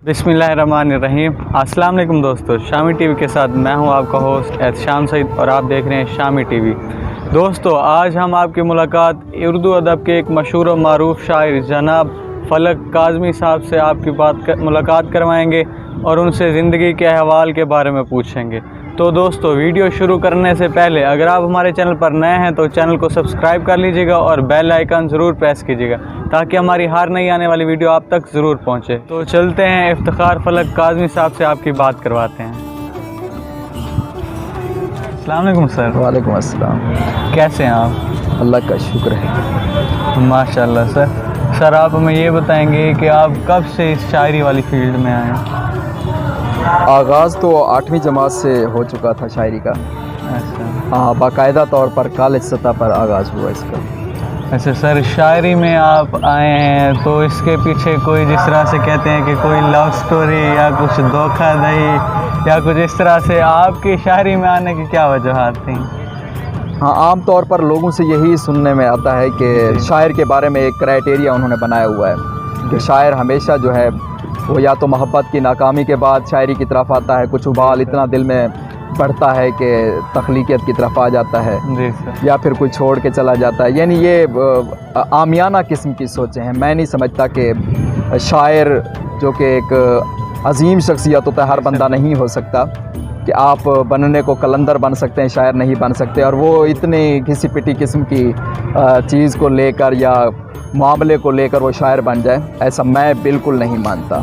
बिस्मिल्लाहिर्रहमानिर्रहीम। अस्सलाम वालेकुम दोस्तों, शामी टीवी के साथ मैं हूं आपका होस्ट एहतशाम सईद और आप देख रहे हैं शामी टीवी। दोस्तों, आज हम आपकी मुलाकात उर्दू अदब के एक मशहूर और मारूफ शायर जनाब फलक काज़मी साहब से आपकी मुलाकात करवाएंगे और उनसे ज़िंदगी के अहवाल के बारे में पूछेंगे। तो दोस्तों, वीडियो शुरू करने से पहले अगर आप हमारे चैनल पर नए हैं तो चैनल को सब्सक्राइब कर लीजिएगा और बेल आइकन ज़रूर प्रेस कीजिएगा ताकि हमारी हर नई आने वाली वीडियो आप तक ज़रूर पहुंचे। तो चलते हैं, इफ्तिखार फलक काज़मी साहब से आपकी बात करवाते हैं। अस्सलाम वालेकुम सर। वालेकुम अस्सलाम। कैसे हैं आप? अल्लाह का शुक्र है। माशाल्लाह सर, आप हमें ये बताएंगे कि आप कब से इस शायरी वाली फील्ड में आए हैं? आगाज़ तो 8वीं जमात से हो चुका था शायरी का। अच्छा। हाँ, बाकायदा तौर पर कॉलेज सतह पर आगाज़ हुआ इसका। अच्छा सर, शायरी में आप आए हैं तो इसके पीछे कोई जिस तरह से कहते हैं कि कोई लव स्टोरी या कुछ धोखाधड़ी या कुछ इस तरह से आपकी शायरी में आने की क्या वजूहात थी? हाँ, आम तौर पर लोगों से यही सुनने में आता है कि शायर के बारे में एक क्राइटेरिया उन्होंने बनाया हुआ है कि शायर हमेशा जो है वो या तो मोहब्बत की नाकामी के बाद शायरी की तरफ आता है, कुछ उबाल इतना दिल में बढ़ता है कि तख्लीकियत की तरफ आ जाता है, जी सर, या फिर कोई छोड़ के चला जाता है। यानी ये आमियाना किस्म की सोचें हैं। मैं नहीं समझता कि शायर जो कि एक अजीम शख्सियत होता है, हर बंदा नहीं हो सकता कि आप बनने को कलंदर बन सकते हैं, शायर नहीं बन सकते। और वो इतनी घिसी पिटी किस्म की चीज़ को लेकर या मामले को लेकर वो शायर बन जाए, ऐसा मैं बिल्कुल नहीं मानता।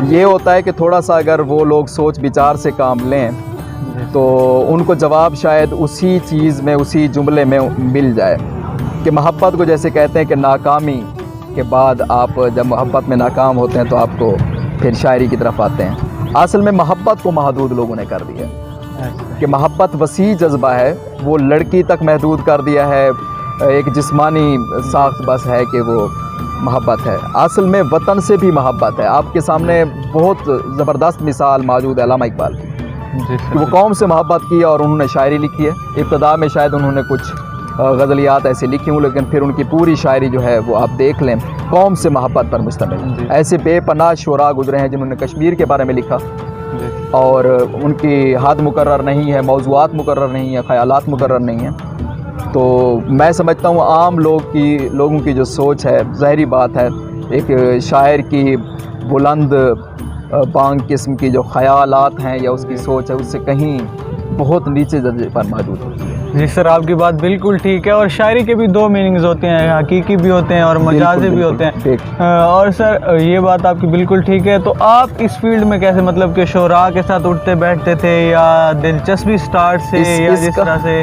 ये होता है कि थोड़ा सा अगर वो लोग सोच विचार से काम लें तो उनको जवाब शायद उसी चीज़ में, उसी जुमले में मिल जाए कि मोहब्बत को जैसे कहते हैं कि नाकामी के बाद आप जब मोहब्बत में नाकाम होते हैं तो आपको फिर शायरी की तरफ आते हैं। असल में मोहब्बत को महदूद लोगों ने कर दिया कि मोहब्बत वसी जज्बा है, वो लड़की तक महदूद कर दिया है, एक जिस्मानी साख्त बस है कि वो मोहब्बत है। असल में वतन से भी मोहब्बत है। आपके सामने बहुत ज़बरदस्त मिसाल मौजूद है अल्लामा इकबाल की कि वो कौम से मोहब्बत की और उन्होंने शायरी लिखी है। इब्तदा में शायद उन्होंने कुछ गज़लियात ऐसे लिखी हूँ, लेकिन फिर उनकी पूरी शायरी जो है वो आप देख लें कौम से मोहब्बत पर मुश्तमिल। ऐसे बेपनाह शुरा गुजरे हैं जिन्होंने कश्मीर के बारे में लिखा और उनकी हद मुकर्रर नहीं है, मौज़ूआत मुकर्रर नहीं है, ख़यालात मुकर्रर नहीं है। तो मैं समझता हूँ आम लोगों की जो सोच है, ज़ाहिरी बात है, एक शायर की बुलंद बांग किस्म की जो ख़यालात हैं या उसकी सोच है उससे कहीं बहुत नीचे दर्जे पर मौजूद है। जी सर, आपकी बात बिल्कुल ठीक है। और शायरी के भी दो मीनिंग्स होते हैं, हकीकी भी होते हैं और मजाजी भी होते हैं। और सर, ये बात आपकी बिल्कुल ठीक है। तो आप इस फील्ड में कैसे, मतलब कि शुरा के साथ उठते बैठते थे या दिलचस्पी स्टार्ट से या जिस तरह से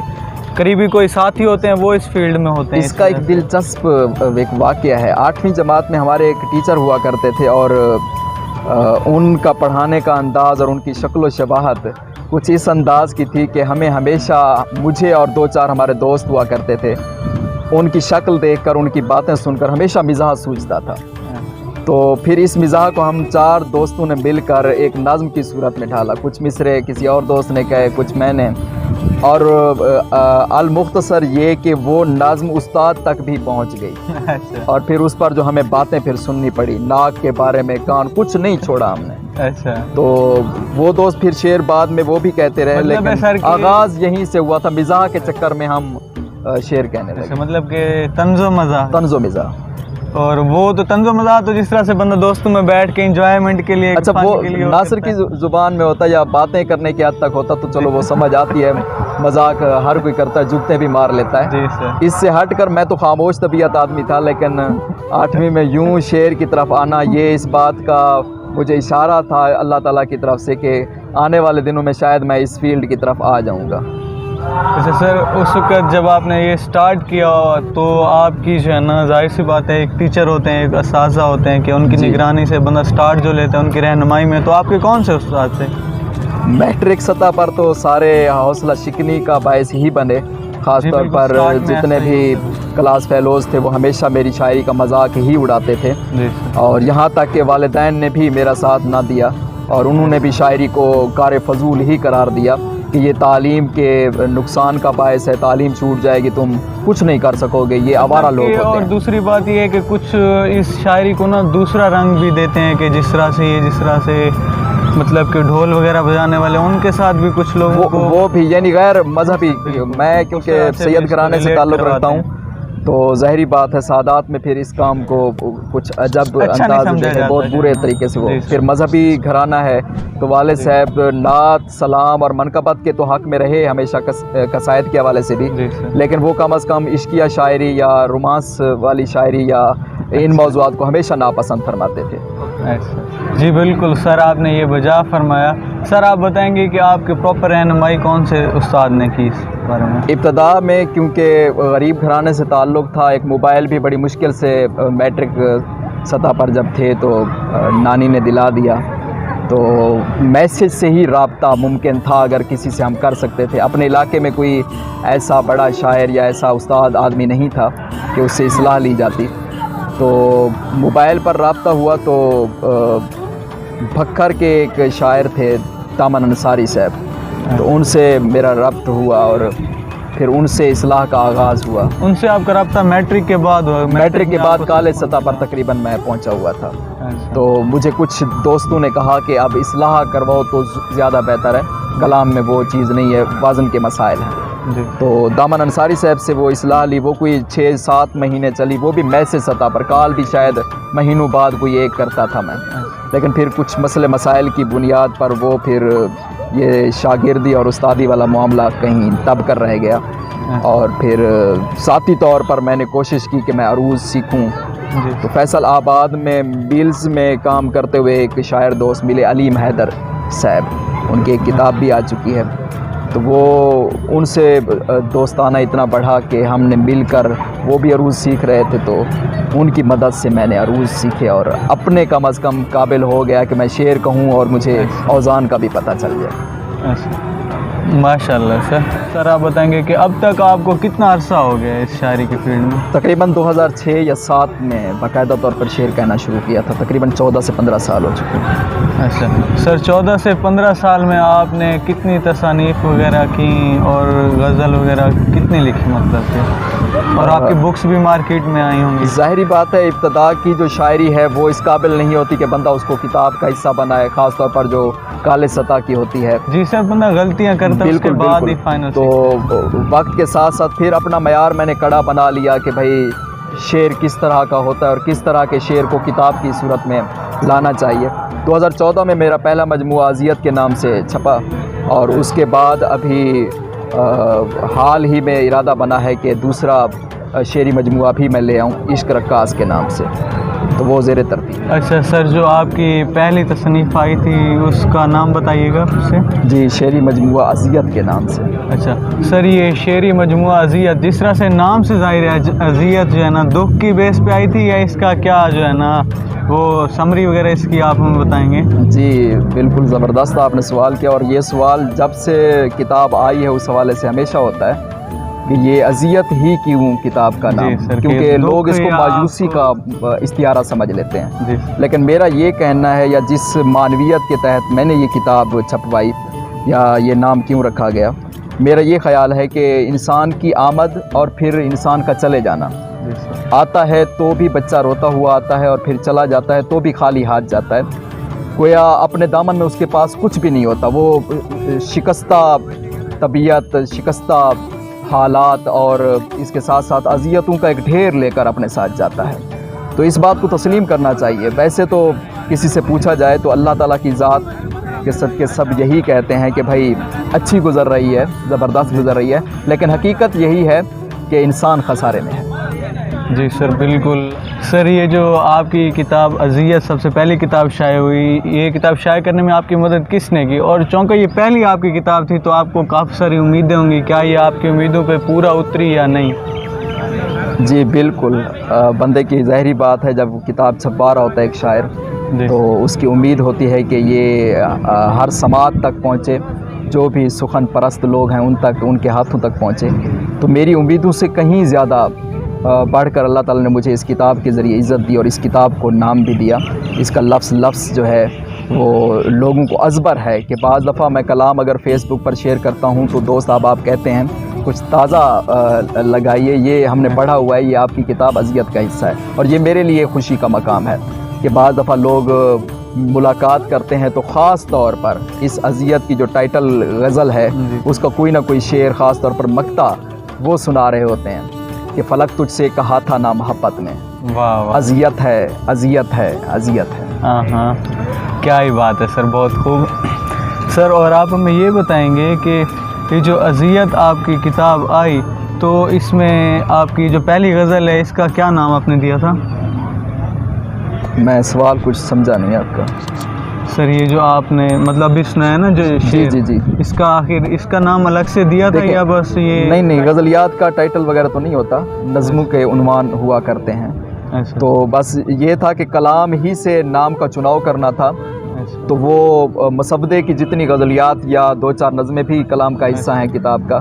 करीबी कोई साथी होते हैं वो इस फील्ड में होते हैं? इसका एक दिलचस्प एक वाक़या है। 8वीं जमात में हमारे एक टीचर हुआ करते थे और उनका पढ़ाने का अंदाज़ और उनकी शक्ल व शबाहत कुछ इस अंदाज़ की थी कि हमें हमेशा, मुझे और 2-4 हमारे दोस्त हुआ करते थे, उनकी शक्ल देखकर, उनकी बातें सुनकर हमेशा मिजाह सूझता था। तो फिर इस मिजाह को हम 4 दोस्तों ने मिलकर एक नज़्म की सूरत में ढाला। कुछ मिसरे किसी और दोस्त ने कहे, कुछ मैंने। और अल मुख्तसर ये कि वो नज़्म उस्ताद तक भी पहुंच गई। अच्छा। और फिर उस पर जो हमें बातें फिर सुननी पड़ी, नाक के बारे में, कान, कुछ नहीं छोड़ा हमने। अच्छा। तो वो दोस्त फिर शेर बाद में वो भी कहते रहे, मतलब लेकिन आगाज़ यहीं से हुआ था। मिजाह के चक्कर में हम शेर कहने लगे। मतलब कि तंज़ो मिजाह। और वो तो तंज़ो मज़ाह तो जिस तरह से बंदा दोस्तों में बैठ के एंजॉयमेंट के लिए, अच्छा, वो नासिर की ज़ुबान में होता है या बातें करने की हद तक होता तो चलो वो समझ आती है, मजाक हर कोई करता है, जुगते भी मार लेता है। जी सर। इससे हटकर मैं तो खामोश तबीयत आदमी था, लेकिन 8वीं में यूं शेर की तरफ आना, ये इस बात का मुझे इशारा था अल्लाह ताला की तरफ से कि आने वाले दिनों में शायद मैं इस फील्ड की तरफ आ जाऊँगा। अच्छा सर, उस वक्त जब आपने ये स्टार्ट किया तो आपकी जो है ना, जाहिर सी बात है, एक टीचर होते हैं, एक असातिज़ा होते हैं कि उनकी निगरानी से बंदा स्टार्ट जो लेते हैं, उनकी रहनुमाई में, तो आपके कौन से उस्ताद थे? मैट्रिक सतह पर तो सारे हौसला शिकनी का बायस ही बने। ख़ास तौर पर जितने भी क्लास फेलोज़ थे वो हमेशा मेरी शायरी का मजाक ही उड़ाते थे और यहाँ तक कि वालिदैन ने भी मेरा साथ ना दिया और उन्होंने भी शायरी को कार फजूल ही करार दिया کہ یہ تعلیم کے نقصان کا باعث ہے، تعلیم چھوٹ جائے گی تم کچھ نہیں کر سکو گے، یہ آوارہ لوگ ہوتے اور ہیں۔ دوسری بات یہ ہے کہ کچھ اس شاعری کو نا دوسرا رنگ بھی دیتے ہیں کہ جس طرح سے مطلب کہ ڈھول وغیرہ بجانے والے ان کے ساتھ بھی کچھ لوگوں کو وہ بھی یعنی غیر مذہبی، میں کیونکہ سید گھرانے سے تعلق رکھتا ہوں تو ظاہری بات ہے سادات میں پھر اس کام کو کچھ عجب انداز جو ہے بہت برے طریقے سے وہ پھر مذہبی گھرانہ ہے تو والد صاحب نعت سلام اور منقبت کے تو حق میں رہے ہمیشہ قصائد کے حوالے سے بھی، لیکن وہ کم از کم عشقیہ شاعری یا رومانس والی شاعری یا ان موضوعات کو ہمیشہ ناپسند فرماتے تھے۔ جی بالکل سر، آپ نے یہ بجا فرمایا۔ سر آپ بتائیں گے کہ آپ کے پراپر رہنمائی کون سے استاد نے کی اس بارے میں؟ ابتدا میں کیونکہ غریب گھرانے سے تعلق تھا، ایک موبائل بھی بڑی مشکل سے میٹرک سطح پر جب تھے تو نانی نے دلا دیا، تو میسج سے ہی رابطہ ممکن تھا اگر کسی سے ہم کر سکتے تھے۔ اپنے علاقے میں کوئی ایسا بڑا شاعر یا ایسا استاد آدمی نہیں تھا کہ اس سے اصلاح لی جاتی، تو موبائل پر رابطہ ہوا تو بھکر کے ایک شاعر تھے دامن انصاری صاحب، تو ان سے میرا ربط ہوا اور پھر ان سے اصلاح کا آغاز ہوا۔ ان سے آپ کا رابطہ میٹرک کے بعد ہوا؟ میٹرک کے بعد کالج سطح پر تقریباً میں پہنچا ہوا تھا، تو مجھے کچھ دوستوں نے کہا کہ اب اصلاح کرواؤ تو زیادہ بہتر ہے، کلام میں وہ چیز نہیں ہے، وزن کے مسائل ہیں۔ تو دامن انصاری صاحب سے وہ اصلاح لی، وہ کوئی 6-7 مہینے چلی، وہ بھی میسج سطح پر، کال بھی شاید مہینوں بعد کوئی ایک کرتا تھا میں، لیکن پھر کچھ مسئلے مسائل کی بنیاد پر وہ پھر یہ شاگردی اور استادی والا معاملہ کہیں دب کر رہ گیا، اور پھر ذاتی طور پر میں نے کوشش کی کہ میں عروض سیکھوں۔ تو فیصل آباد میں بیلز میں کام کرتے ہوئے ایک شاعر دوست ملے، علیم حیدر صاحب، ان کی ایک کتاب بھی آ چکی ہے، تو وہ ان سے دوستانہ اتنا بڑھا کہ ہم نے مل کر وہ بھی عروض سیکھ رہے تھے، تو ان کی مدد سے میں نے عروض سیکھے اور اپنے کم از کم قابل ہو گیا کہ میں شعر کہوں اور مجھے اوزان کا بھی پتہ چل جائے۔ ماشاء اللہ سر آپ بتائیں گے کہ اب تک آپ کو کتنا عرصہ ہو گیا اس شاعری کے فیلڈ میں؟ تقریباً 2006 یا 2007 میں باقاعدہ طور پر شعر کہنا شروع کیا تھا، تقریباً 14 سے 15 سال ہو چکے ہیں۔ اچھا سر، 14 سے 15 سال میں آپ نے کتنی تصانیف وغیرہ کی اور غزل وغیرہ کتنی لکھی مطلب کہ، اور آپ کی بکس بھی مارکیٹ میں آئی ہوں گی؟ ظاہری بات ہے ابتدا کی جو شاعری ہے وہ اس قابل نہیں ہوتی کہ بندہ اس کو کتاب کا حصہ بنائے، خاص طور پر جو کالج سطح کی ہوتی ہے۔ جی سر، بندہ غلطیاں کرتا ہے اس کے بعد ہی فائنل، تو وقت کے ساتھ ساتھ پھر اپنا معیار میں نے کڑا بنا لیا کہ بھائی شعر کس طرح کا ہوتا ہے اور کس طرح کے شعر کو کتاب کی صورت میں لانا چاہیے۔ 2014 میں میرا پہلا مجموعہ اذیت کے نام سے چھپا، اور اس کے بعد ابھی حال ہی میں ارادہ بنا ہے کہ دوسرا شعری مجموعہ بھی میں لے آؤں عشق رکاز کے نام سے، تو وہ زیر ترتیب۔ اچھا سر، جو آپ کی پہلی تصنیف آئی تھی اس کا نام بتائیے گا پھر سے؟ جی، شعری مجموعہ اذیت کے نام سے۔ اچھا سر، یہ شعری مجموعہ اذیت جس طرح سے نام سے ظاہر ہے اذیت جو ہے نا دکھ کی بیس پہ آئی تھی، یا اس کا کیا جو ہے نا وہ سمری وغیرہ اس کی آپ ہمیں بتائیں گے؟ جی بالکل زبردست آپ نے سوال کیا، اور یہ سوال جب سے کتاب آئی ہے اس حوالے سے ہمیشہ ہوتا ہے کہ یہ اذیت ہی کیوں کتاب کا نام، کیونکہ لوگ اس کو مایوسی کا استعارہ سمجھ لیتے ہیں، لیکن میرا یہ کہنا ہے یا جس معنویت کے تحت میں نے یہ کتاب چھپوائی یا یہ نام کیوں رکھا گیا، میرا یہ خیال ہے کہ انسان کی آمد اور پھر انسان کا چلے جانا، آتا ہے تو بھی بچہ روتا ہوا آتا ہے اور پھر چلا جاتا ہے تو بھی خالی ہاتھ جاتا ہے، گویا اپنے دامن میں اس کے پاس کچھ بھی نہیں ہوتا، وہ شکستہ طبیعت، شکستہ حالات اور اس کے ساتھ ساتھ اذیتوں کا ایک ڈھیر لے کر اپنے ساتھ جاتا ہے۔ تو اس بات کو تسلیم کرنا چاہیے۔ ویسے تو کسی سے پوچھا جائے تو اللہ تعالیٰ کی ذات کے صدقے سب یہی کہتے ہیں کہ بھائی اچھی گزر رہی ہے، زبردست گزر رہی ہے، لیکن حقیقت یہی ہے کہ انسان خسارے میں ہے۔ جی سر بالکل۔ سر یہ جو آپ کی کتاب اذیت سب سے پہلی کتاب شائع ہوئی، یہ کتاب شائع کرنے میں آپ کی مدد کس نے کی؟ اور چونکہ یہ پہلی آپ کی کتاب تھی تو آپ کو کافی ساری امیدیں ہوں گی، کیا یہ آپ کی امیدوں پہ پورا اتری یا نہیں؟ جی بالکل، بندے کی ظاہری بات ہے جب کتاب چھپا رہا ہوتا ہے ایک شاعر تو اس کی امید ہوتی ہے کہ یہ ہر سماعت تک پہنچے، جو بھی سخن پرست لوگ ہیں ان تک، ان کے ہاتھوں تک پہنچے۔ تو میری امیدوں سے کہیں زیادہ بڑھ کر اللہ تعالیٰ نے مجھے اس کتاب کے ذریعے عزت دی اور اس کتاب کو نام بھی دیا۔ اس کا لفظ جو ہے وہ لوگوں کو ازبر ہے کہ بعض دفعہ میں کلام اگر فیس بک پر شیئر کرتا ہوں تو دوست آپ کہتے ہیں کچھ تازہ لگائیے، یہ ہم نے پڑھا ہوا ہے، یہ آپ کی کتاب اذیت کا حصہ ہے، اور یہ میرے لیے خوشی کا مقام ہے کہ بعض دفعہ لوگ ملاقات کرتے ہیں تو خاص طور پر اس اذیت کی جو ٹائٹل غزل ہے اس کا کوئی نہ کوئی شعر، خاص طور پر مقطع وہ سنا رہے ہوتے ہیں کہ فلک تجھ سے کہا تھا نا محبت میں، اذیت ہے اذیت ہے اذیت ہے۔ ہاں ہاں، کیا ہی بات ہے سر، بہت خوب سر۔ اور آپ ہمیں یہ بتائیں گے کہ یہ جو اذیت آپ کی کتاب آئی تو اس میں آپ کی جو پہلی غزل ہے اس کا کیا نام آپ نے دیا تھا؟ میں سوال کچھ سمجھا نہیں آپ کا سر۔ یہ جو آپ نے مطلب اس نے ہے نا جو شعر، جی اس کا آخر اس کا نام الگ سے دیا تھا یا بس یہ؟ نہیں، غزلیات کا ٹائٹل وغیرہ تو نہیں ہوتا، نظموں کے عنوان ہوا کرتے ہیں، تو بس یہ تھا کہ کلام ہی سے نام کا چناؤ کرنا تھا، تو وہ مسودے کی جتنی غزلیات یا 2-4 نظمیں بھی کلام کا حصہ ہیں کتاب کا،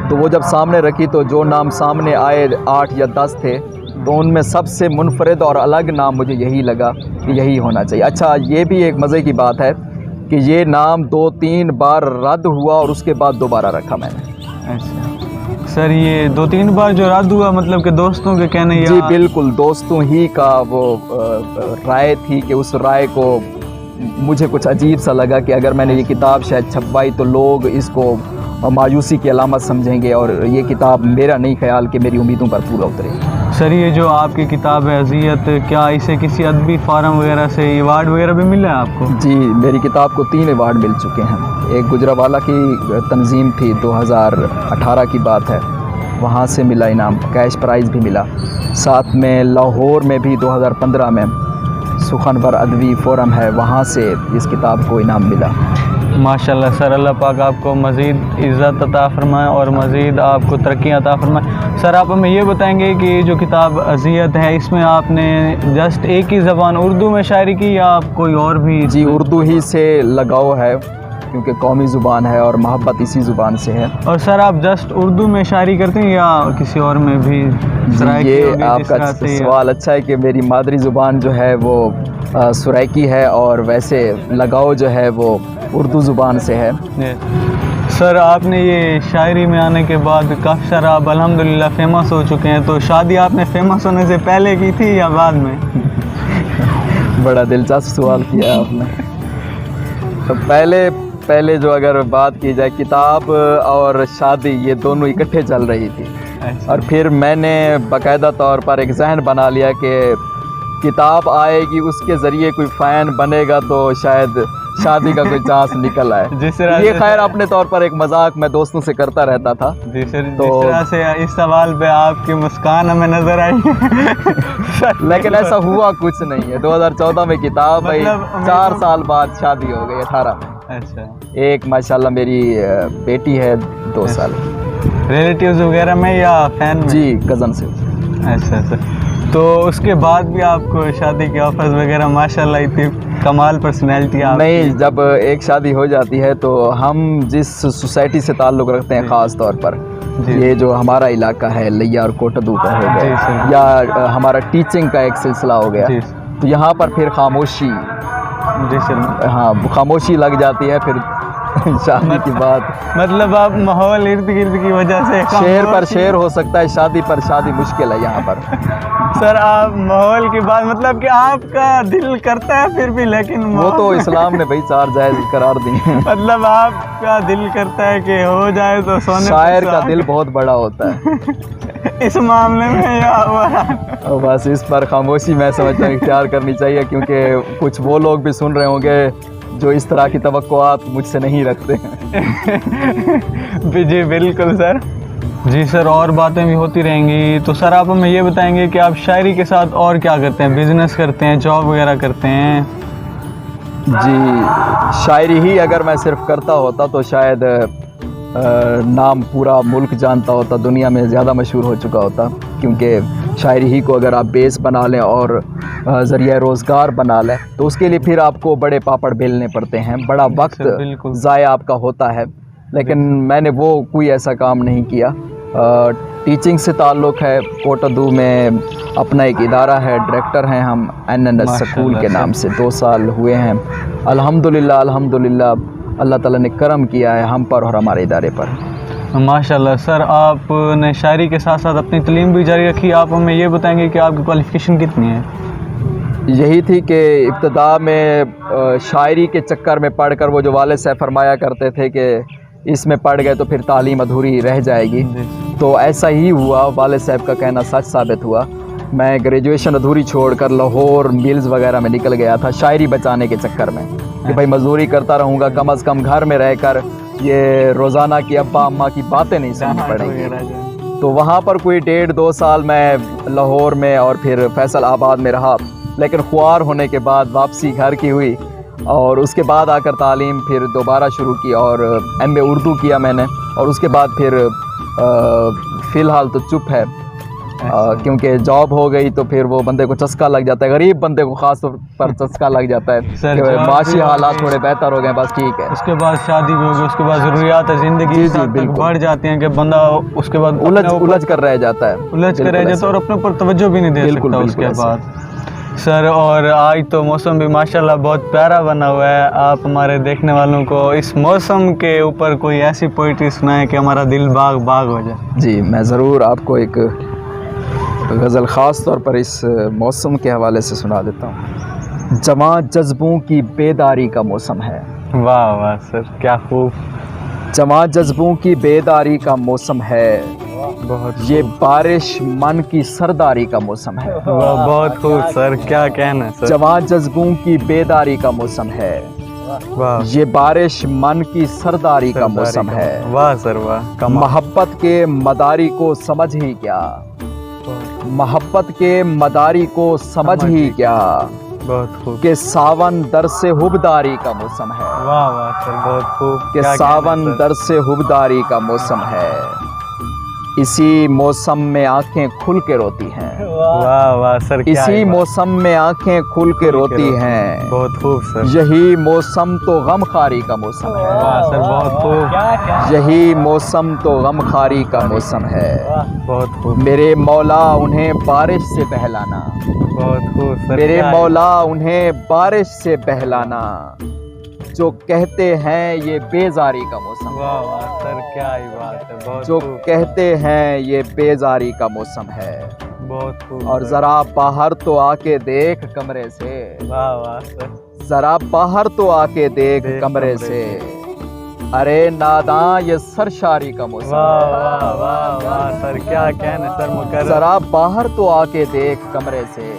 تو وہ جب سامنے رکھی تو جو نام سامنے آئے 8 یا 10 تھے، تو ان میں سب سے منفرد اور الگ نام مجھے یہی لگا کہ یہی ہونا چاہیے۔ اچھا، یہ بھی ایک مزے کی بات ہے کہ یہ نام 2-3 بار رد ہوا اور اس کے بعد دوبارہ رکھا میں نے۔ اچھا سر، یہ 2-3 بار جو رد ہوا مطلب کہ دوستوں کے کہنے یا؟ جی بالکل، دوستوں ہی کا وہ رائے تھی کہ اس رائے کو مجھے کچھ عجیب سا لگا کہ اگر میں نے یہ کتاب شاید چھپوائی تو لوگ اس کو مایوسی کی علامت سمجھیں گے، اور یہ کتاب میرا نہیں خیال کہ میری امیدوں پر پورا اترے۔ سر، یہ جو آپ کی کتاب ہے اذیت، کیا اسے کسی ادبی فارم وغیرہ سے ایوارڈ وغیرہ بھی ملا ہے آپ کو؟ جی، میری کتاب کو 3 ایوارڈ مل چکے ہیں۔ ایک گجرانوالہ کی تنظیم تھی، 2018 کی بات ہے، وہاں سے ملا انعام، کیش پرائز بھی ملا، ساتھ میں لاہور میں بھی 2015 میں سخنور ادبی فورم ہے، وہاں سے اس کتاب کو انعام ملا۔ ماشاءاللہ سر، اللہ پاک آپ کو مزید عزت عطا فرمائے اور مزید آپ کو ترقی عطا فرمائے۔ سر، آپ ہمیں یہ بتائیں گے کہ جو کتاب اذیت ہے اس میں آپ نے جسٹ ایک ہی زبان اردو میں شاعری کی یا آپ کوئی اور بھی؟ جی، اردو ہی سے لگاؤ ہے کیونکہ قومی زبان ہے اور محبت اسی زبان سے ہے۔ اور سر، آپ جسٹ اردو میں شاعری کرتے ہیں یا کسی اور میں بھی؟ یہ آپ کا سوال اچھا ہے کہ میری مادری زبان جو ہے وہ سرائکی ہے اور ویسے لگاؤ جو ہے وہ اردو زبان سے ہے۔ سر، آپ نے یہ شاعری میں آنے کے بعد کافی سارا آپ الحمدللہ فیمس ہو چکے ہیں، تو شادی آپ نے فیمس ہونے سے پہلے کی تھی یا بعد میں؟ بڑا دلچسپ سوال کیا آپ نے۔ تو پہلے جو اگر بات کی جائے، کتاب اور شادی یہ دونوں اکٹھے چل رہی تھی، اور پھر میں نے باقاعدہ طور پر ایک ذہن بنا لیا کہ کتاب آئے گی، اس کے ذریعے کوئی فین بنے گا تو شاید شادی کا کوئی چانس نکل آئے۔ یہ خیر اپنے طور پر ایک مذاق میں دوستوں سے کرتا رہتا تھا۔ جی سر، جس طرح سے اس سوال پہ آپ کی مسکان ہمیں نظر آئی لیکن ایسا ہوا کچھ نہیں ہے۔ 2014 میں کتاب آئی، 4 سال بعد شادی ہو گئی 18 میں۔ اچھا، ایک ماشاءاللہ میری بیٹی ہے 2 سال۔ ریلیٹیوز وغیرہ میں یا فین میں؟ جی، کزن سے۔ اچھا سر، تو اس کے بعد بھی آپ کو شادی کے آفرز وغیرہ ماشاءاللہ اتنی کمال پرسنالٹی آپ؟ نہیں، جب ایک شادی ہو جاتی ہے تو ہم جس سوسائٹی سے تعلق رکھتے ہیں، خاص طور پر یہ جو ہمارا علاقہ ہے لیا اور کوٹدو کا ہو گیا، یا ہمارا ٹیچنگ کا ایک سلسلہ ہو گیا، تو یہاں پر پھر خاموشی، ہاں خاموشی لگ جاتی ہے پھر شادی کی بات۔ مطلب آپ ماحول ارد گرد کی وجہ سے شعر پر شعر ہو سکتا ہے، شادی پر شادی مشکل ہے یہاں پر۔ سر، آپ ماحول کی بات مطلب کہ آپ کا دل کرتا ہے پھر بھی، لیکن وہ تو اسلام نے بھائی 4 جائز قرار دی ہیں۔ مطلب آپ کا دل کرتا ہے کہ ہو جائے تو سونے۔ شاعر کا دل بہت بڑا ہوتا ہے اس معاملے میں یا بس اس پر خاموشی میں سمجھتا ہوں اختیار کرنی چاہیے، کیونکہ کچھ وہ لوگ بھی سن رہے ہوں گے جو اس طرح کی توقعات مجھ سے نہیں رکھتے جی بالکل سر۔ جی سر، اور باتیں بھی ہوتی رہیں گی، تو سر آپ ہمیں یہ بتائیں گے کہ آپ شاعری کے ساتھ اور کیا کرتے ہیں؟ بزنس کرتے ہیں، جاب وغیرہ کرتے ہیں؟ جی، شاعری ہی اگر میں صرف کرتا ہوتا تو شاید نام پورا ملک جانتا ہوتا، دنیا میں زیادہ مشہور ہو چکا ہوتا، کیونکہ شاعری ہی کو اگر آپ بیس بنا لیں اور ذریعہ روزگار بنا لیں تو اس کے لیے پھر آپ کو بڑے پاپڑ بیلنے پڑتے ہیں، بڑا وقت ضائع آپ کا ہوتا ہے، لیکن میں نے وہ کوئی ایسا کام نہیں کیا۔ ٹیچنگ سے تعلق ہے، کوٹدو میں اپنا ایک ادارہ ہے، ڈائریکٹر ہیں ہم NNS اسکول کے نام سے، 2 سال ہوئے ہیں، अल्हम्दुलिल्लाह अल्हम्दुलिल्लाह अल्लाह ताला ने करम किया है हम पर और हमारे इदारे पर। माशाल्लाह सर, आपने शायरी के साथ साथ अपनी तालीम भी जारी रखी। आप हमें ये बताएंगे कि आपकी क्वालिफ़िकेशन कितनी है? यही थी कि इब्तदा में शायरी के चक्कर में पढ़कर वो जो वालिद साहब फरमाया करते थे कि इसमें पढ़ गए तो फिर तालीम अधूरी रह जाएगी, तो ऐसा ही हुआ। वालिद साहब का कहना सच साबित हुआ। मैं ग्रेजुएशन अधूरी छोड़कर लाहौर मिल्स वगैरह में निकल गया था शायरी बचाने के चक्कर में कि भाई मजदूरी करता रहूँगा, कम अज़ कम घर में रहकर ये रोज़ाना की अब्बा अम्मा की बातें नहीं सुननी पड़ेंगी। तो वहाँ पर कोई 1.5-2 साल मैं लाहौर में और फिर फैसल आबाद में रहा, लेकिन ख्वार होने के बाद वापसी घर की हुई और उसके बाद आकर तालीम फिर दोबारा शुरू की और MA उर्दू किया मैंने। और उसके बाद फिर फ़िलहाल तो चुप है, क्योंकि जॉब हो गई तो फिर वो बंदे को चस्का लग जाता है, गरीब बंदे को ख़ास तौर पर चस्का लग जाता है कि माशी हालात थोड़े बेहतर हो गए, बस ठीक है। उसके बाद शादी भी होगी, उसके बाद ज़रूरियात ज़िंदगी बढ़ जाती हैं कि बंदा उसके बाद उलझ कर रह जाता है, और अपने ऊपर तवज्जो भी नहीं दे सकता उसके बाद। सर, और आज तो मौसम भी माशाल्लाह बहुत प्यारा बना हुआ है। आप हमारे देखने वालों को इस मौसम के ऊपर कोई ऐसी पोइट्री सुनाएं कि हमारा दिल बाग बाग हो जाए। जी, मैं ज़रूर आपको एक गज़ल ख़ास तौर पर इस मौसम के हवाले से सुना देता हूँ। जवां जज्बों की बेदारी का मौसम है। वाह वाह सर, क्या खूब। जवां जज्बों की बेदारी का मौसम है, बहुत ये बारिश मन की सरदारी का मौसम है। वाह, बहुत खूब सर, क्या कहना सर। जवां जज्बों की बेदारी का मौसम है, वाह, ये बारिश मन की सरदारी का मौसम है। वाह सर वाह। मोहब्बत के मदारी को समझ ही क्या, मोहब्बत के मदारी को समझ ही क्या, बहुत खूब। कि सावन दर से हुबदारी का मौसम है। वाह वाह सर, बहुत खूब। कि सावन दर से हुबदारी का मौसम है, इसी मौसम में आंखें खुल के रोती हैं। वाह वाह सर, इसी मौसम में आंखें खुल के रोती हैं। बहुत खूब सर। यही मौसम तो गमखारी का मौसम है। वाह सर, बहुत खूब। यही मौसम तो गमखारी का मौसम है। बहुत खूब। मेरे मौला उन्हें बारिश से बहलाना, बहुत खूब सर। मेरे मौला उन्हें बारिश से बहलाना, जो कहते हैं ये बेजारी का मौसम है। वाह वाह सर, क्या ही बात है। बहुत जो खूब। कहते हैं ये बेजारी का मौसम है। बहुत खूब। और ज़रा बाहर तो आके देख कमरे से। वाह वाह सर। ज़रा बाहर तो आके देख कमरे से, अरे नादां ये सरशारी का मौसम है। वाह वाह वाह सर, क्या कहना सर मुकर्रम। ज़रा बाहर तो आके देख कमरे से,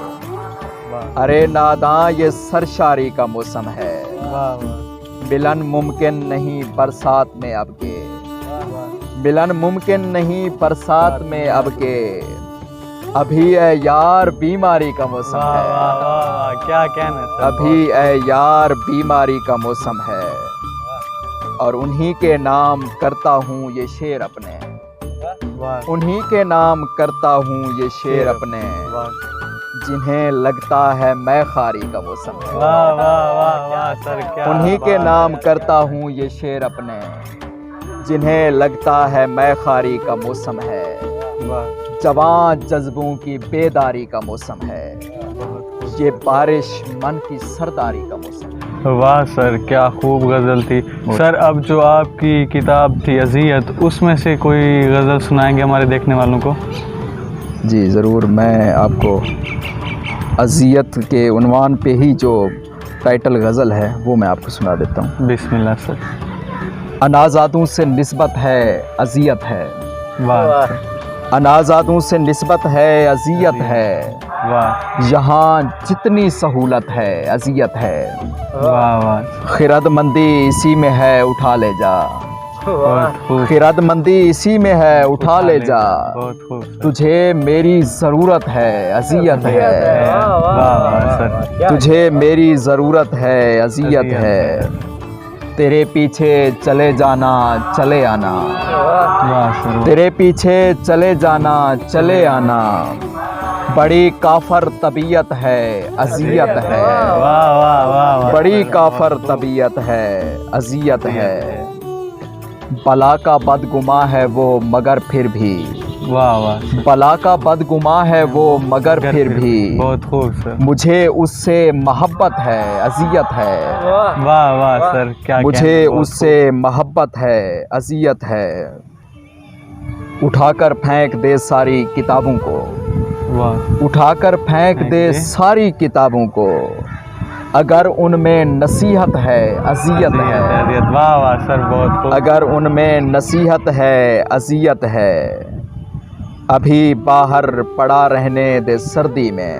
अरे नादां ये सरशारी का मौसम है। वाह वाह। मिलन मुमकिन नहीं बरसात में अब के, मिलन मुमकिन नहीं बरसात में अब के, अभी ए यार बीमारी का मौसम है। वाह वाह वाह, क्या कहना सर। अभी ए यार बीमारी का मौसम है, और उन्हीं के नाम करता हूँ ये शेर अपने, उन्हीं के नाम करता हूँ ये शेर अपने, जिन्हें लगता है मैं खारी का मौसम है। वाह वाह वाह वाह सर, क्या उन्हीं के नाम करता हूँ ये शेर अपने, जिन्हें लगता है मैं खारी का मौसम है। जवां जज्बों की बेदारी का मौसम है, ये बारिश मन की सरदारी का मौसम है। वाह सर, क्या खूब गज़ल थी सर। अब जो आपकी किताब थी अज़ियत, उसमें से कोई गज़ल सुनाएंगे हमारे देखने वालों को? जी ज़रूर, मैं आपको अज़ियत के उन्वान पे ही जो टाइटल गज़ल है वो मैं आपको सुना देता हूँ। बिस्मिल्लाह सर। अनाज़ादों से निस्बत है अज़ियत है, वाह। अनाज़ादों से निस्बत है अज़ियत है, वाह। यहाँ जितनी सहूलत है अज़ियत है, वाह वाह। खिरदमंदी इसी में है उठा ले जा, खिरदमंदी इसी में है उठा ले जा, बहुत खूब। तुझे मेरी ज़रूरत है अज़ियत है, वाह सर। तुझे मेरी ज़रूरत है अज़ियत है, तेरे पीछे चले जाना चले आना, तेरे पीछे चले जाना चले आना, बड़ी काफर तबीयत है अज़ियत है, वाह वाह वाह। बड़ी काफर तबीयत है अज़ियत है, बला का बदगुमा है वो मगर फिर भी, वाह वाह बला का बदगुमा है वो मगर फिर भी बहुत खूब सर। मुझे उससे मोहब्बत है अजियत है वाह वाह सर, क्या मुझे कहने, बहुत उससे मोहब्बत है अजियत है उठाकर फेंक दे सारी किताबों को खूब। वाह उठाकर फेंक फेंक दे दे सारी किताबों को अगर उनमें नसीहत है अजियत है अजियत, वाह वाह सर, बहुत खूब। अगर उनमें नसीहत है अजियत है अभी बाहर पड़ा रहने दे सर्दी में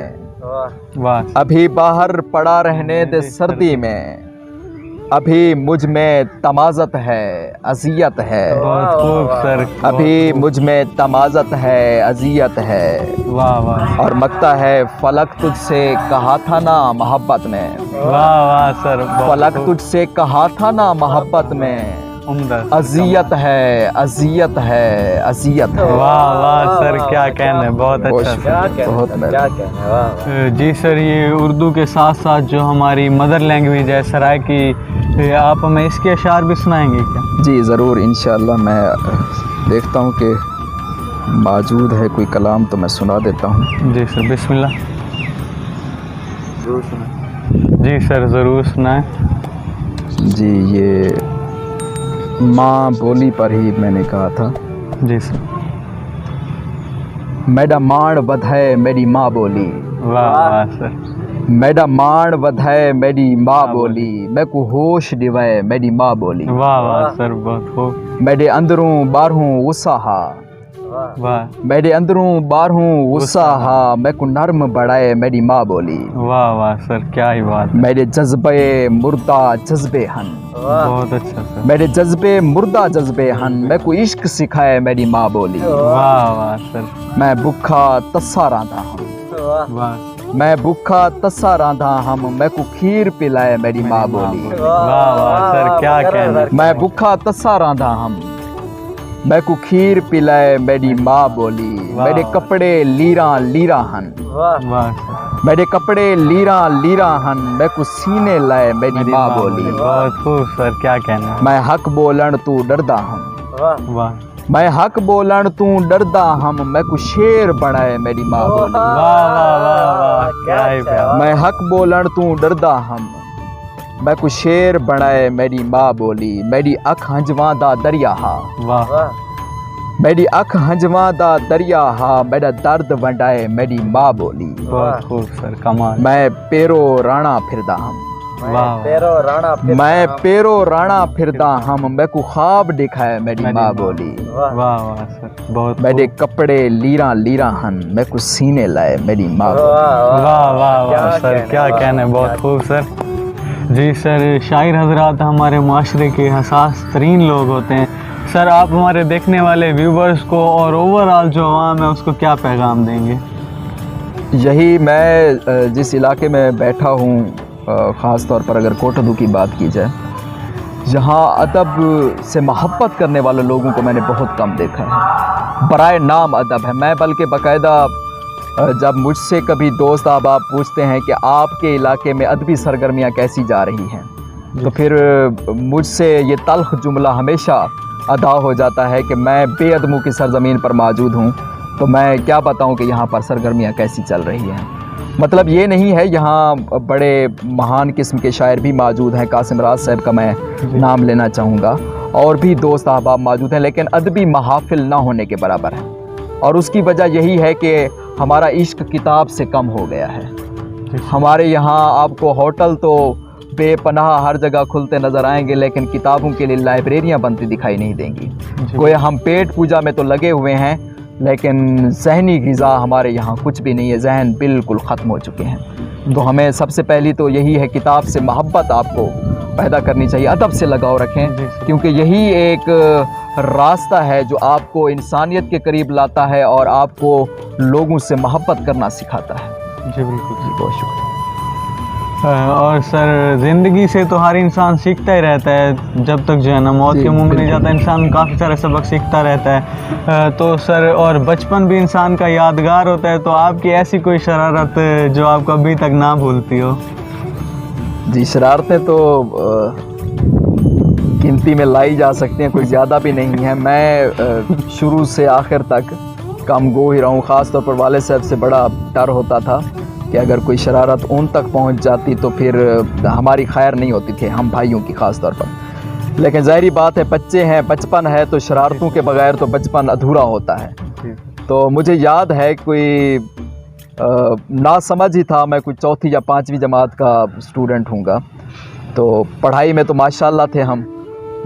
वाह अभी बाहर पड़ा रहने दे सर्दी में अभी मुझ में तमाज़त है अजियत है बहुत खूब सर, अभी मुझ में तमाज़त है अजियत है वाह वाह और मकता है फलक तुझसे कहा था ना मोहब्बत में वाह वाह सर, बहुत फलक खूब। तुझसे कहा था ना मोहब्बत में उम्दा सर, अजियत है अजियत है अजियत है वाह वाह सर, क्या कहने, बहुत अच्छा सर। बहुत मेहरबानी। जी सर, ये उर्दू के साथ साथ जो हमारी मदर लैंग्वेज है सराइकी, आप हमें इसके अशार भी सुनाएंगे क्या? जी ज़रूर इंशाअल्लाह मैं देखता हूँ कि मौजूद है कोई कलाम तो मैं सुना देता हूँ। जी सर, बिस्मिल्लाह। जी सर, ज़रूर सुनाएं। जी ये माँ बोली पर ही मैंने कहा था। जी सर, मैडा माण बधाए मेरी माँ बोली वाह वाह सर, मैडा माण बधाए मेरी माँ बोली मैं को होश दिवाए मेरी माँ बोली वाह वाह सर, बहुत खूब। मेरे अंदरों बारहूं उत्साहा वाह मेरे अंदरों बारहूं उत्साहा मैं को नर्म बढ़ाए मेरी माँ बोली वाह वाह सर, क्या ही बात है, मेरे जज्बे मुर्दा जज्बे हन बहुत अच्छा सर। मेरे जज्बे मुर्दा जज्बे हन मैं को इश्क सिखाए मेरी माँ बोली वाह वाह सर, मैं भुखा तस्सा रांधा हूँ वाह मैं भूखा तस्सा रांधा हम मैं को खीर पिलाए मेरी माँ बोली वाह वाह सर, क्या कहना। मैं भूखा तस्सा रांधा हम मैं को खीर पिलाए मेरी माँ बोली मेरे कपड़े लीरा लीरा हन वाह सर, मेरे कपड़े लीरा लीरा हन मैं को सीने लाए मेरी माँ बोली बहुत खूब सर, क्या कहना। मैं हक बोलन तू डरदा हम वाह मैं हक बोलन तू डरदा हम मैं को शेर बनाए मेरी माँ बोली वाह वाह वाह वाह, क्या ही प्यार। मैं हक बोलन तू डरदा हम मैं को शेर बनाए मेरी माँ बोली मेरी अख हंजवा दा दरिया हा वाह मेरी अख हंजवा दा दरिया हा मेरा दर्द वंडाए मेरी माँ बोली बहुत खूब सर, कमाल। मैं पेरो राणा फिरदा हम वाह मैं पेरो राणा फिरदा हम मैं को ख्वाब दिखाए मेरी माँ बोली वाह वाह सर, बहुत मेरे कपड़े लीरा लीरा हन मैं को सीने लाए मेरी माँ बोली वाह वाह वाह सर, क्या कहने, बहुत खूब सर। जी सर, शायर हजरात हमारे माशरे के हसास तरीन लोग होते हैं। सर, आप हमारे देखने वाले व्यूवर्स को और ओवरऑल जो आवाम है उसको क्या पैगाम देंगे? यही मैं जिस इलाके में बैठा हूँ ख़ास तौर पर अगर कोटदू की बात की जाए, यहाँ अदब से मोहब्बत करने वाले लोगों को मैंने बहुत कम देखा है। बराए नाम अदब है। मैं बल्कि बाकायदा जब मुझसे कभी दोस्त आप पूछते हैं कि आपके इलाके में अदबी सरगर्मियाँ कैसी जा रही हैं, तो फिर मुझसे ये तल्ख जुमला हमेशा अदा हो जाता है कि मैं बेअदमों की सरज़मीन पर मौजूद हूँ, तो मैं क्या बताऊँ कि यहाँ पर सरगर्मियाँ कैसी चल रही हैं। मतलब ये नहीं है, यहाँ बड़े महान किस्म के शायर भी मौजूद हैं। कासिम राज साहब का मैं नाम लेना चाहूँगा, और भी दोस्त अहबाब मौजूद हैं, लेकिन अदबी महाफिल ना होने के बराबर है। और उसकी वजह यही है कि हमारा इश्क किताब से कम हो गया है। हमारे यहाँ आपको होटल तो बेपनाह हर जगह खुलते नज़र आएंगे, लेकिन किताबों के लिए लाइब्रेरियाँ बनती दिखाई नहीं देंगी। गोया हम पेट पूजा में तो लगे हुए हैं, लेकिन ज़हनी ग़िज़ा हमारे यहाँ कुछ भी नहीं है। जहन बिल्कुल ख़त्म हो चुके हैं। तो हमें सबसे पहली तो यही है, किताब से मोहब्बत आपको पैदा करनी चाहिए, अदब से लगाव रखें, क्योंकि यही एक रास्ता है जो आपको इंसानियत के करीब लाता है और आपको लोगों से मोहब्बत करना सिखाता है। जी बिल्कुल जी, बहुत शुक्रिया। और सर, ज़िंदगी से तो हर इंसान सीखता ही रहता है, जब तक जो है ना मौत के मुंह में नहीं जाता, इंसान काफ़ी सारे सबक सीखता रहता है। तो सर, और बचपन भी इंसान का यादगार होता है, तो आपकी ऐसी कोई शरारत जो आपको अभी तक ना भूलती हो? जी, शरारतें तो गिनती में लाई जा सकती हैं, कोई ज़्यादा भी नहीं है। मैं शुरू से आखिर तक कम गो ही रहा हूँ। ख़ास तौर पर वाले साहब से बड़ा डर होता था कि अगर कोई शरारत उन तक पहुँच जाती तो फिर हमारी खैर नहीं होती थी, हम भाइयों की ख़ास तौर पर। लेकिन ज़ाहिरी बात है, बच्चे हैं, बचपन है, तो शरारतों के बगैर तो बचपन अधूरा होता है। तो मुझे याद है कोई ना समझ ही था, मैं कोई 4वीं या 5वीं जमात का स्टूडेंट हूँगा। तो पढ़ाई में तो माशाल्लाह थे हम,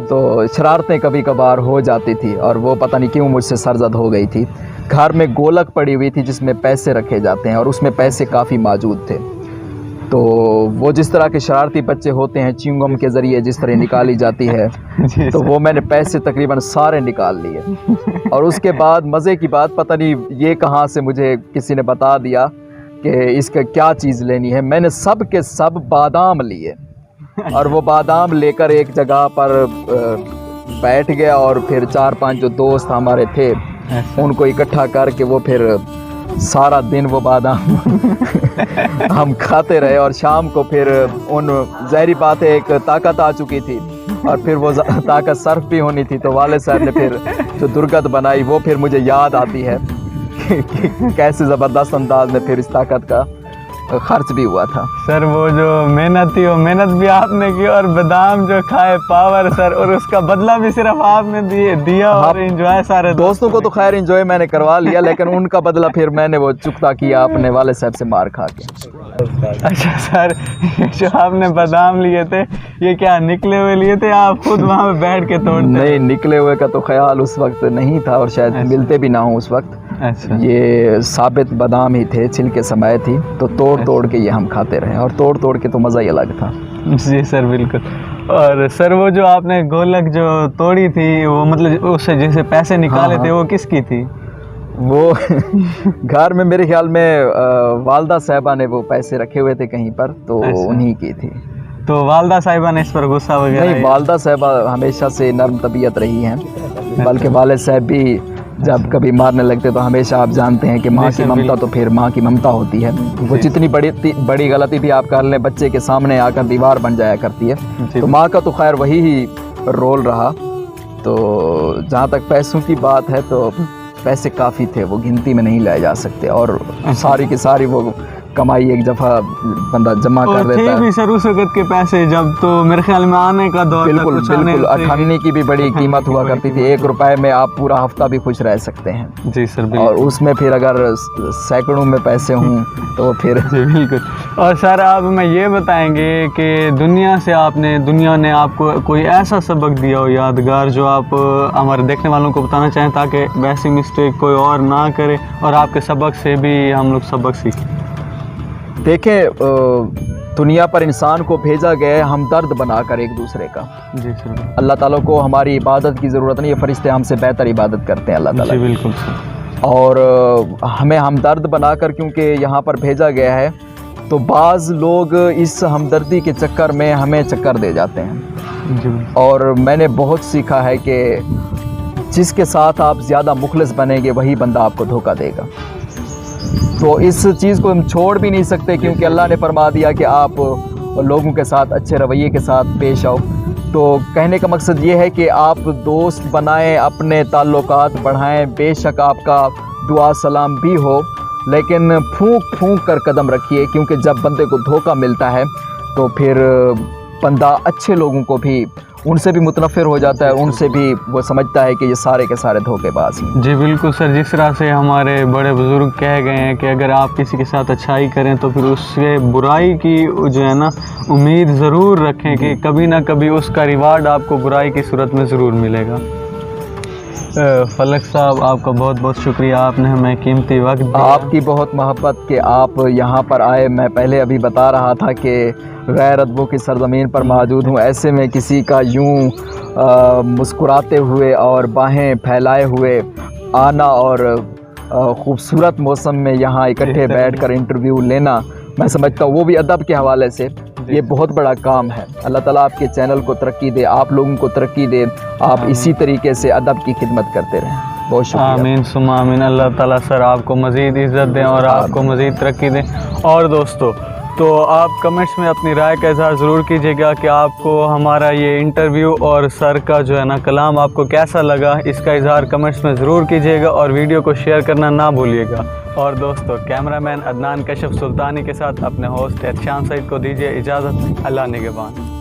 तो शरारतें कभी कभार हो जाती थी और वो पता नहीं क्यों मुझसे सरजद हो गई थी। घर में गोलक पड़ी हुई थी जिसमें पैसे रखे जाते हैं और उसमें पैसे काफ़ी मौजूद थे। तो वो जिस तरह के शरारती बच्चे होते हैं, च्युइंगम के ज़रिए जिस तरह निकाली जाती है, तो वो मैंने पैसे तकरीबन सारे निकाल लिए। और उसके बाद मज़े की बात, पता नहीं ये कहाँ से मुझे किसी ने बता दिया कि इसका क्या चीज़ लेनी है। मैंने सब के सब बादाम लिए और वो बादाम लेकर एक जगह पर बैठ गया और फिर 4-5 जो दोस्त हमारे थे उनको इकट्ठा करके वो फिर सारा दिन वो बादाम हम खाते रहे। और शाम को फिर उन ज़ाहिरी बात है एक ताकत आ चुकी थी और फिर वो ताकत सर्फ भी होनी थी, तो वाले साहब ने फिर जो दुर्गत बनाई वो फिर मुझे याद आती है कि कैसे ज़बरदस्त अंदाज में फिर इस ताकत का खर्च भी हुआ था। सर वो जो मेहनत थी वो मेहनत भी आपने की और बादाम जो खाए पावर सर, और उसका बदला भी सिर्फ आपने दिया और एंजॉय सारे दोस्तों को तो खैर एंजॉय मैंने करवा लिया, लेकिन उनका बदला फिर मैंने वो चुकता किया अपने वाले साहब से मार खा के। अच्छा सर, जो आपने बादाम लिए थे ये क्या निकले हुए लिए थे, आप खुद वहाँ पे बैठ के तोड़ते? नहीं, निकले हुए का तो ख्याल उस वक्त नहीं था और शायद मिलते भी ना हो उस वक्त। अच्छा, ये साबित बादाम ही थे, छिलके समय थी, तो तोड़ के ये हम खाते रहे और तोड़ के तो मज़ा ही अलग था। जी सर बिल्कुल। और सर वो जो आपने गोलक जो तोड़ी थी वो मतलब उससे जैसे पैसे निकाले थे वो किसकी थी? वो घर में मेरे ख्याल में वालदा साहिबा ने वो पैसे रखे हुए थे कहीं पर, तो उन्हीं की थी। तो वालदा साहिबा ने इस पर गुस्सा वगैरह? नहीं, वालदा साहिबा हमेशा से नर्म तबीयत रही हैं, बल्कि वालिद साहब भी जब कभी मारने लगते तो हमेशा आप जानते हैं कि माँ की ममता तो फिर माँ की ममता होती है। वो जितनी बड़ी गलती भी आप कर लें, बच्चे के सामने आकर दीवार बन जाया करती है। तो माँ का तो खैर वही ही रोल रहा। तो जहाँ तक पैसों की बात है तो पैसे काफ़ी थे, वो गिनती में नहीं लाए जा सकते और सारी की सारी वो कमाई एक दफ़ा बंदा जमा कर देता है। भी सर उस वक्त के पैसे जब तो मेरे ख्याल में आने का दौर बिल्कुल बिल्कुल, अठानी की भी बड़ी कीमत हुआ करती थी। 1 रुपए में आप पूरा हफ्ता भी खुश रह सकते हैं। जी सर बिल्कुल। और उसमें फिर अगर सैकड़ों में पैसे हों तो फिर जी बिल्कुल। और सर आप हमें ये बताएंगे कि दुनिया ने आपको कोई ऐसा सबक दिया हो यादगार जो आप हमारे देखने वालों को बताना चाहें ताकि वैसी मिस्टेक कोई और ना करे और आपके सबक से भी हम लोग सबक सीखें? देखें, दुनिया पर इंसान को भेजा गया है हमदर्द बनाकर एक दूसरे का। जी सर। अल्लाह ताला को हमारी इबादत की ज़रूरत नहीं है, फरिश्ते हमसे बेहतर इबादत करते हैं अल्लाह ताला। जी बिल्कुल। और हमें हमदर्द बनाकर क्योंकि यहाँ पर भेजा गया है, तो बाज़ लोग इस हमदर्दी के चक्कर में हमें चक्कर दे जाते हैं। जी। और मैंने बहुत सीखा है कि जिसके साथ आप ज़्यादा मुखलिस बनेंगे वही बंदा आपको धोखा देगा। तो इस चीज़ को हम छोड़ भी नहीं सकते क्योंकि अल्लाह ने फरमा दिया कि आप लोगों के साथ अच्छे रवैये के साथ पेश आओ। तो कहने का मकसद ये है कि आप दोस्त बनाएं, अपने ताल्लुकात बढ़ाएं। बेशक आपका दुआ सलाम भी हो, लेकिन फूंक कर कदम रखिए, क्योंकि जब बंदे को धोखा मिलता है तो फिर बंदा अच्छे लोगों को भी उनसे भी मुतनफ़िर हो जाता है, उनसे भी वो समझता है कि ये सारे के सारे धोखेबाज हैं। जी बिल्कुल सर, जिस तरह से हमारे बड़े बुज़ुर्ग कह गए हैं कि अगर आप किसी के साथ अच्छाई करें तो फिर उससे बुराई की जो है ना उम्मीद ज़रूर रखें कि कभी ना कभी उसका रिवार्ड आपको बुराई की सूरत में ज़रूर मिलेगा। फलक साहब, आपका बहुत बहुत शुक्रिया, आपने हमें कीमती वक्त दिया। आपकी बहुत मोहब्बत कि आप यहाँ पर आए। मैं पहले अभी बता रहा था कि गैर अदबों की सरज़मीन पर मौजूद हूँ, ऐसे में किसी का यूँ मुस्कुराते हुए और बाहें फैलाए हुए आना और ख़ूबसूरत मौसम में यहाँ इकट्ठे बैठकर इंटरव्यू लेना, मैं समझता हूँ वो भी अदब के हवाले से ये बहुत बड़ा काम है। अल्लाह ताला आपके चैनल को तरक्की दे, आप लोगों को तरक्की दे, आप इसी तरीके से अदब की खिदमत करते रहें। बहुत शुक्रिया। आमीन सुम्मा आमीन। अल्लाह ताला सर आपको मज़ीद इज़्ज़त दें और आपको मज़ीद तरक्की दें। और दोस्तों, تو آپ کمنٹس میں اپنی رائے کا اظہار ضرور کیجیے گا کہ آپ کو ہمارا یہ انٹرویو اور سر کا جو ہے نا کلام آپ کو کیسا لگا. اس کا اظہار کمنٹس میں ضرور کیجیے گا اور ویڈیو کو شیئر کرنا نہ بھولیے گا. اور دوستو کیمرہ مین عدنان کشف سلطانی کے ساتھ اپنے ہوسٹ احتشام سعید کو دیجیے اجازت. اللہ نگہبان.